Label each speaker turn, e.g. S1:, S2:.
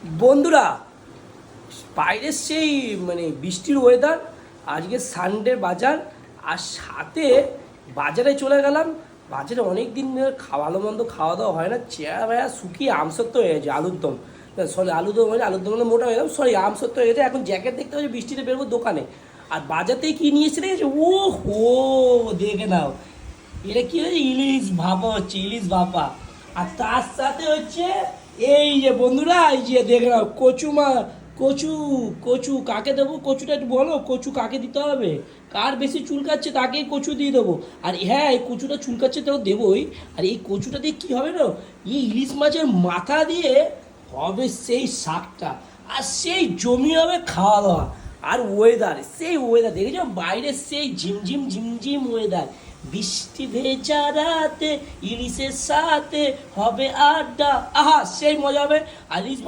S1: বন্ধুরা, বাইরের সেই বৃষ্টির ওয়েদার, আজকে সানডে বাজার, আর সাথে বাজারে চলে গেলাম। বাজারে অনেক দিন ধরে ভালো মন্দ খাওয়া দাওয়া হয় না, চেয়ারা বেয়া শুকিয়ে আমসত্ব হয়ে গেছে। আলুর দম, সরি আলুদম হয়েছে, আলুর দম মোটা হয়ে গেলাম, সরি আমসত্ব হয়ে গেছে। এখন জ্যাকেট দেখতে পাচ্ছি, বৃষ্টিতে বেরোবো দোকানে, আর বাজার থেকে কি নিয়ে এসে রেখেছে, ও হো, দেখে নাও। এটা কি হচ্ছে, ইলিশ ভাপা হচ্ছে, ইলিশ ভাপা। আর তার সাথে হচ্ছে এই যে বন্ধুরা, এই যে দেখে নাও কচু। কচু কাকে দেবো, কচুটা একটু বলো, কচু কাকে দিতে হবে? কার বেশি চুলকাচ্ছে তাকেই কচু দিয়ে দেবো। আর হ্যাঁ, এই কচুটা চুলকাচ্ছে তো দেবোই। আর এই কচুটা দিয়ে কী হবে না, এই ইলিশ মাছের মাথা দিয়ে হবে সেই শাকটা, আর সেই জমি হবে খাওয়া দাওয়া। আর ওয়েদার, সেই ওয়েদার দেখেছো বাইরে, সেই ঝিমঝিম ঝিমঝিম ওয়েদার, বৃষ্টি ভেজা রাতে ইলিশের সাথে হবে আড্ডা, আহা সেই মজা হবে। আর ইলিশ